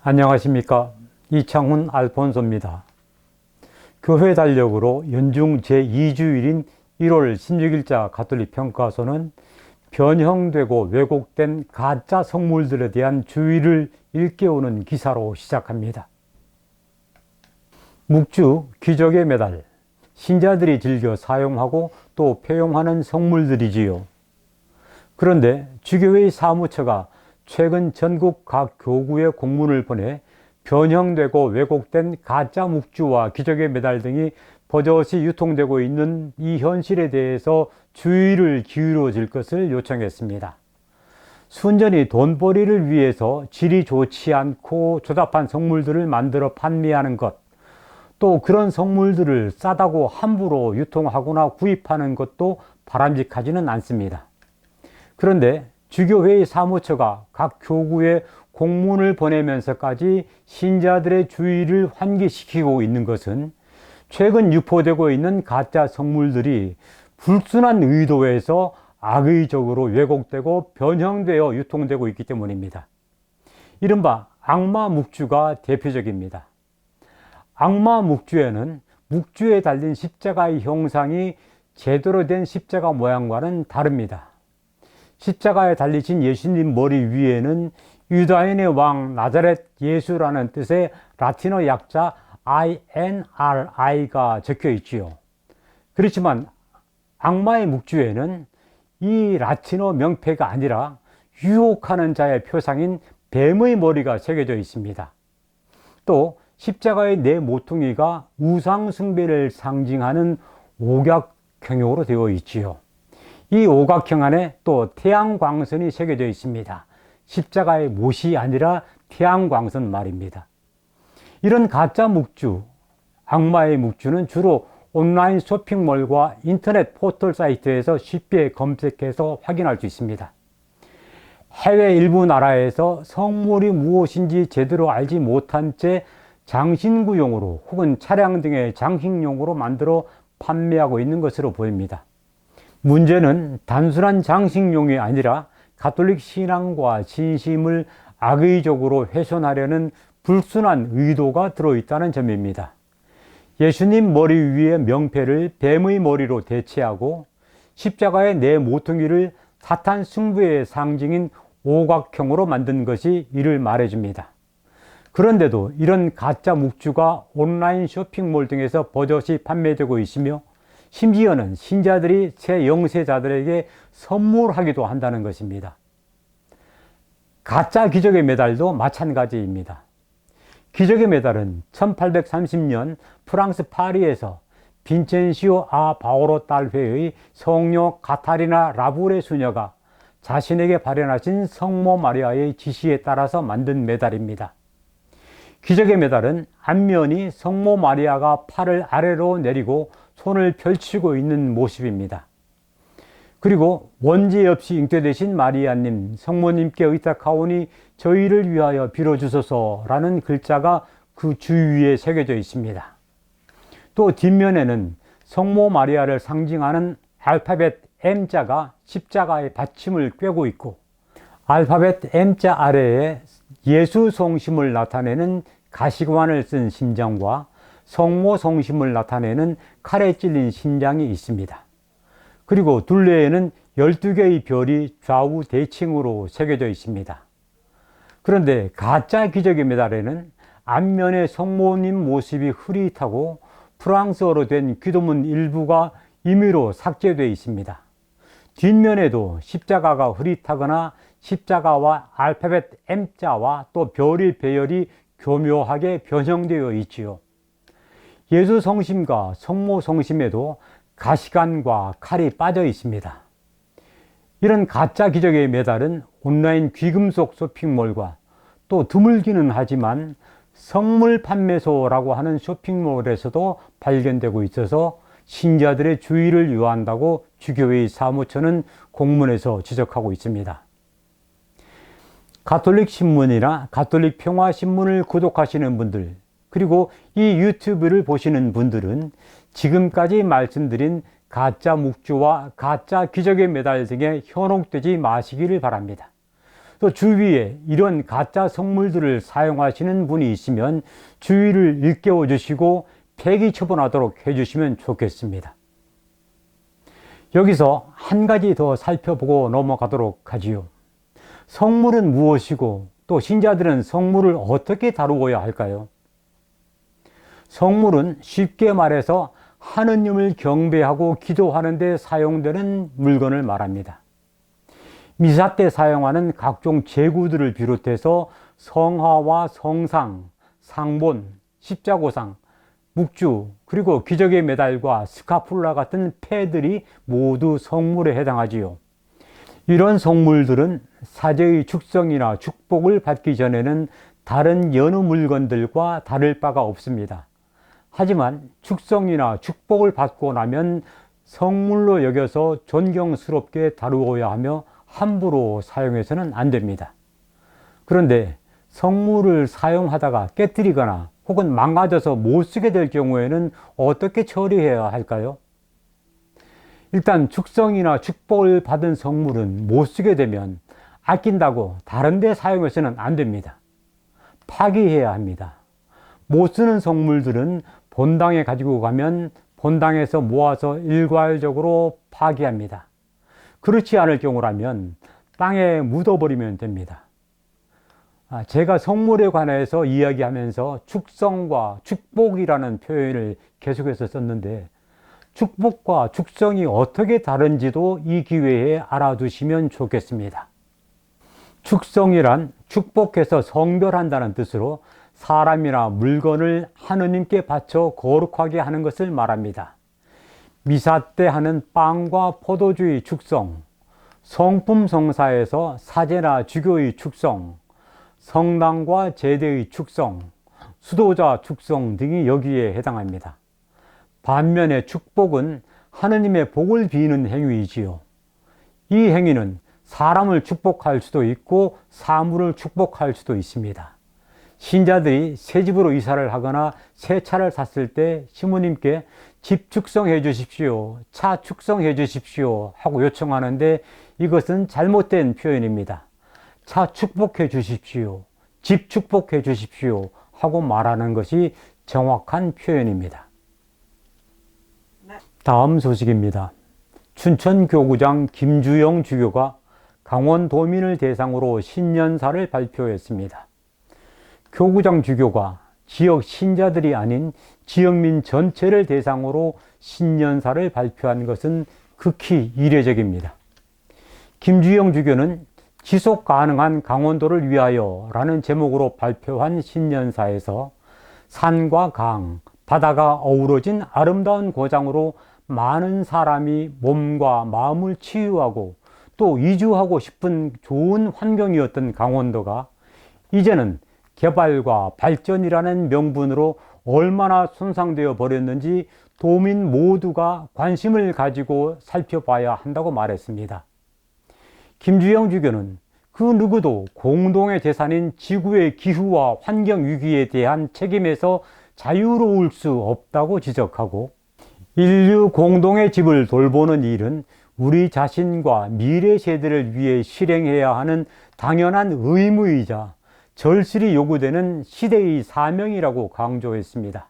안녕하십니까. 이창훈 알폰소입니다. 교회 달력으로 연중 제2주일인 1월 16일자 가톨릭 평가서는 변형되고 왜곡된 가짜 성물들에 대한 주의를 일깨우는 기사로 시작합니다. 묵주, 기적의 메달, 신자들이 즐겨 사용하고 또 폐용하는 성물들이지요. 그런데 주교회의 사무처가 최근 전국 각 교구에 공문을 보내 변형되고 왜곡된 가짜 묵주와 기적의 메달 등이 버젓이 유통되고 있는 이 현실에 대해서 주의를 기울여 줄 것을 요청했습니다. 순전히 돈벌이를 위해서 질이 좋지 않고 조잡한 성물들을 만들어 판매하는 것, 또 그런 성물들을 싸다고 함부로 유통하거나 구입하는 것도 바람직하지는 않습니다. 그런데 주교회의 사무처가 각 교구에 공문을 보내면서까지 신자들의 주의를 환기시키고 있는 것은 최근 유포되고 있는 가짜 성물들이 불순한 의도에서 악의적으로 왜곡되고 변형되어 유통되고 있기 때문입니다. 이른바 악마 묵주가 대표적입니다. 악마 묵주에는 묵주에 달린 십자가의 형상이 제대로 된 십자가 모양과는 다릅니다. 십자가에 달리신 예수님 머리 위에는 유다인의 왕 나자렛 예수라는 뜻의 라틴어 약자 INRI가 적혀 있지요. 그렇지만 악마의 묵주에는 이 라틴어 명패가 아니라 유혹하는 자의 표상인 뱀의 머리가 새겨져 있습니다. 또 십자가의 네 모퉁이가 우상 숭배를 상징하는 오각형으로 되어 있지요. 이 오각형 안에 또 태양광선이 새겨져 있습니다. 십자가의 못이 아니라 태양광선 말입니다. 이런 가짜 묵주, 악마의 묵주는 주로 온라인 쇼핑몰과 인터넷 포털 사이트에서 쉽게 검색해서 확인할 수 있습니다. 해외 일부 나라에서 성물이 무엇인지 제대로 알지 못한 채 장신구용으로 혹은 차량 등의 장식용으로 만들어 판매하고 있는 것으로 보입니다. 문제는 단순한 장식용이 아니라 가톨릭 신앙과 진심을 악의적으로 훼손하려는 불순한 의도가 들어있다는 점입니다. 예수님 머리 위의 명패를 뱀의 머리로 대체하고 십자가의 네 모퉁이를 사탄 숭배의 상징인 오각형으로 만든 것이 이를 말해줍니다. 그런데도 이런 가짜 묵주가 온라인 쇼핑몰 등에서 버젓이 판매되고 있으며 심지어는 신자들이 새 영세자들에게 선물하기도 한다는 것입니다. 가짜 기적의 메달도 마찬가지입니다. 기적의 메달은 1830년 프랑스 파리에서 빈첸시오 아 바오로 딸회의 성녀 카타리나 라불의 수녀가 자신에게 발현하신 성모 마리아의 지시에 따라서 만든 메달입니다. 기적의 메달은 앞면이 성모 마리아가 팔을 아래로 내리고 손을 펼치고 있는 모습입니다. 그리고 원죄 없이 잉태되신 마리아님, 성모님께 의탁하오니 저희를 위하여 빌어주소서라는 글자가 그 주위에 새겨져 있습니다. 또 뒷면에는 성모 마리아를 상징하는 알파벳 M자가 십자가의 받침을 꿰고 있고 알파벳 M자 아래에 예수 성심을 나타내는 가시관을 쓴 심장과 성모 성심을 나타내는 칼에 찔린 심장이 있습니다. 그리고 둘레에는 12개의 별이 좌우 대칭으로 새겨져 있습니다. 그런데 가짜 기적의 메달에는 앞면의 성모님 모습이 흐릿하고 프랑스어로 된 기도문 일부가 임의로 삭제되어 있습니다. 뒷면에도 십자가가 흐릿하거나 십자가와 알파벳 M자와 또 별의 배열이 교묘하게 변형되어 있지요. 예수 성심과 성모 성심에도 가시관과 칼이 빠져 있습니다. 이런 가짜 기적의 메달은 온라인 귀금속 쇼핑몰과 또 드물기는 하지만 성물 판매소라고 하는 쇼핑몰에서도 발견되고 있어서 신자들의 주의를 요한다고 주교회의 사무처는 공문에서 지적하고 있습니다. 가톨릭 신문이나 가톨릭 평화신문을 구독하시는 분들, 그리고 이 유튜브를 보시는 분들은 지금까지 말씀드린 가짜 묵주와 가짜 기적의 메달 등에 현혹되지 마시기를 바랍니다. 또 주위에 이런 가짜 성물들을 사용하시는 분이 있으면 주의를 일깨워 주시고 폐기 처분하도록 해주시면 좋겠습니다. 여기서 한 가지 더 살펴보고 넘어가도록 하지요. 성물은 무엇이고 또 신자들은 성물을 어떻게 다루어야 할까요? 성물은 쉽게 말해서 하느님을 경배하고 기도하는 데 사용되는 물건을 말합니다. 미사 때 사용하는 각종 제구들을 비롯해서 성화와 성상, 상본, 십자고상, 묵주, 그리고 기적의 메달과 스카풀라 같은 패들이 모두 성물에 해당하지요. 이런 성물들은 사제의 축성이나 축복을 받기 전에는 다른 여느 물건들과 다를 바가 없습니다. 하지만 축성이나 축복을 받고 나면 성물로 여겨서 존경스럽게 다루어야 하며 함부로 사용해서는 안 됩니다. 그런데 성물을 사용하다가 깨뜨리거나 혹은 망가져서 못 쓰게 될 경우에는 어떻게 처리해야 할까요? 일단 축성이나 축복을 받은 성물은 못 쓰게 되면 아낀다고 다른 데 사용해서는 안 됩니다. 파기해야 합니다. 못 쓰는 성물들은 본당에 가지고 가면 본당에서 모아서 일괄적으로 파기합니다. 그렇지 않을 경우라면 땅에 묻어버리면 됩니다. 제가 성물에 관해서 이야기하면서 축성과 축복이라는 표현을 계속해서 썼는데 축복과 축성이 어떻게 다른지도 이 기회에 알아두시면 좋겠습니다. 축성이란 축복해서 성별한다는 뜻으로 사람이나 물건을 하느님께 바쳐 거룩하게 하는 것을 말합니다. 미사 때 하는 빵과 포도주의 축성, 성품 성사에서 사제나 주교의 축성, 성당과 제대의 축성, 수도자 축성 등이 여기에 해당합니다. 반면에 축복은 하느님의 복을 비는 행위이지요. 이 행위는 사람을 축복할 수도 있고 사물을 축복할 수도 있습니다. 신자들이 새 집으로 이사를 하거나 새 차를 샀을 때 시모님께 집 축성해 주십시오, 차 축성해 주십시오 하고 요청하는데 이것은 잘못된 표현입니다. 차 축복해 주십시오, 집 축복해 주십시오 하고 말하는 것이 정확한 표현입니다. 다음 소식입니다. 춘천교구장 김주영 주교가 강원도민을 대상으로 신년사를 발표했습니다. 교구장 주교가 지역 신자들이 아닌 지역민 전체를 대상으로 신년사를 발표한 것은 극히 이례적입니다. 김주영 주교는 지속 가능한 강원도를 위하여 라는 제목으로 발표한 신년사에서 산과 강, 바다가 어우러진 아름다운 고장으로 많은 사람이 몸과 마음을 치유하고 또 이주하고 싶은 좋은 환경이었던 강원도가 이제는 개발과 발전이라는 명분으로 얼마나 손상되어 버렸는지 도민 모두가 관심을 가지고 살펴봐야 한다고 말했습니다. 김주영 주교는 그 누구도 공동의 재산인 지구의 기후와 환경 위기에 대한 책임에서 자유로울 수 없다고 지적하고 인류 공동의 집을 돌보는 일은 우리 자신과 미래 세대를 위해 실행해야 하는 당연한 의무이자 절실히 요구되는 시대의 사명이라고 강조했습니다.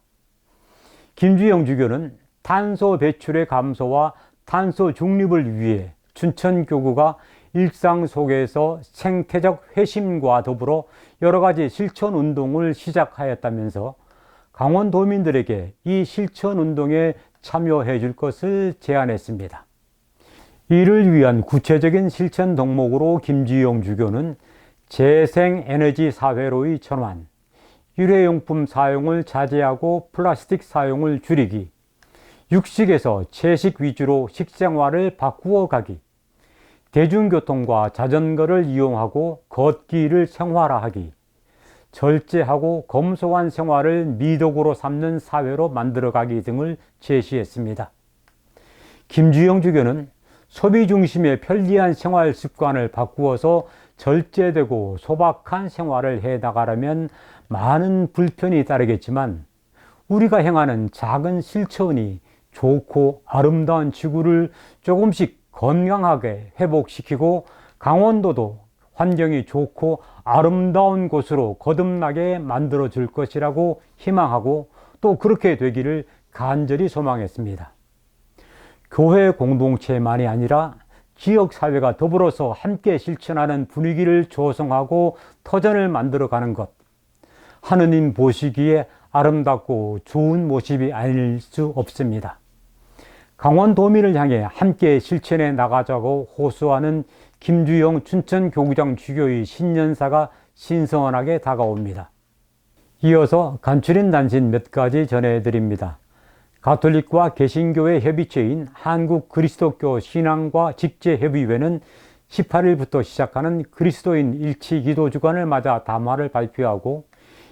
김주영 주교는 탄소 배출의 감소와 탄소 중립을 위해 춘천교구가 일상 속에서 생태적 회심과 더불어 여러 가지 실천 운동을 시작하였다면서 강원도민들에게 이 실천 운동에 참여해 줄 것을 제안했습니다. 이를 위한 구체적인 실천 덕목으로 김주영 주교는 재생에너지 사회로의 전환, 일회용품 사용을 자제하고 플라스틱 사용을 줄이기, 육식에서 채식 위주로 식생활을 바꾸어 가기, 대중교통과 자전거를 이용하고 걷기를 생활화하기, 절제하고 검소한 생활을 미덕으로 삼는 사회로 만들어가기 등을 제시했습니다. 김주영 주교는 소비 중심의 편리한 생활 습관을 바꾸어서 절제되고 소박한 생활을 해 나가려면 많은 불편이 따르겠지만 우리가 행하는 작은 실천이 좋고 아름다운 지구를 조금씩 건강하게 회복시키고 강원도도 환경이 좋고 아름다운 곳으로 거듭나게 만들어 줄 것이라고 희망하고 또 그렇게 되기를 간절히 소망했습니다. 교회 공동체만이 아니라 지역사회가 더불어서 함께 실천하는 분위기를 조성하고 터전을 만들어가는 것, 하느님 보시기에 아름답고 좋은 모습이 아닐 수 없습니다. 강원도민을 향해 함께 실천해 나가자고 호소하는 김주영 춘천교구장 주교의 신년사가 신선하게 다가옵니다. 이어서 간추린 단신 몇 가지 전해드립니다. 가톨릭과 개신교의 협의체인 한국그리스도교 신앙과 직제협의회는 18일부터 시작하는 그리스도인 일치 기도 주간을 맞아 담화를 발표하고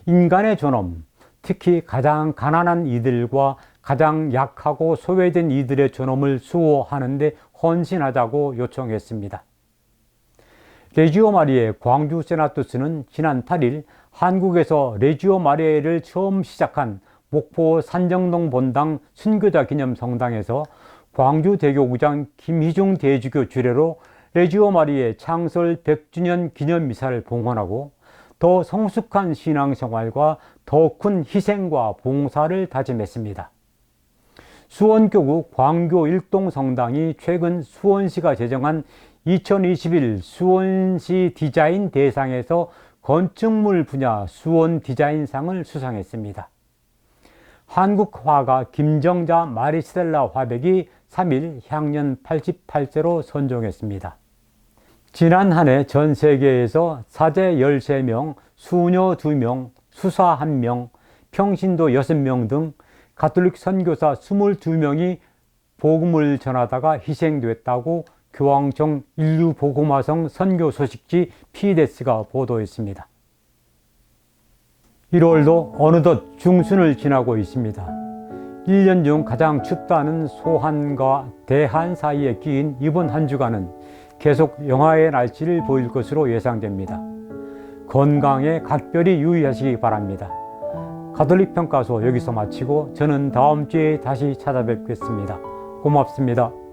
인간의 존엄, 특히 가장 가난한 이들과 가장 약하고 소외된 이들의 존엄을 수호하는 데 헌신하자고 요청했습니다. 레지오 마리에 광주 세나투스는 지난 8일 한국에서 레지오 마리에를 처음 시작한 목포 산정동 본당 순교자 기념 성당에서 광주 대교구장 김희중 대주교 주례로 레지오 마리에 창설 100주년 기념 미사를 봉헌하고 더 성숙한 신앙생활과 더 큰 희생과 봉사를 다짐했습니다. 수원교구 광교 일동 성당이 최근 수원시가 제정한 2021 수원시 디자인 대상에서 건축물 분야 수원 디자인상을 수상했습니다. 한국 화가 김정자 마리스텔라 화백이 3일 향년 88세로 선종했습니다. 지난 한 해 전 세계에서 사제 13명, 수녀 2명, 수사 1명, 평신도 6명 등 가톨릭 선교사 22명이 복음을 전하다가 희생됐다고 교황청 인류복음화성 선교 소식지 피데스가 보도했습니다. 1월도 어느덧 중순을 지나고 있습니다. 1년 중 가장 춥다는 소한과 대한 사이에 끼인 이번 한 주간은 계속 영하의 날씨를 보일 것으로 예상됩니다. 건강에 각별히 유의하시기 바랍니다. 가톨릭 평가소 여기서 마치고 저는 다음 주에 다시 찾아뵙겠습니다. 고맙습니다.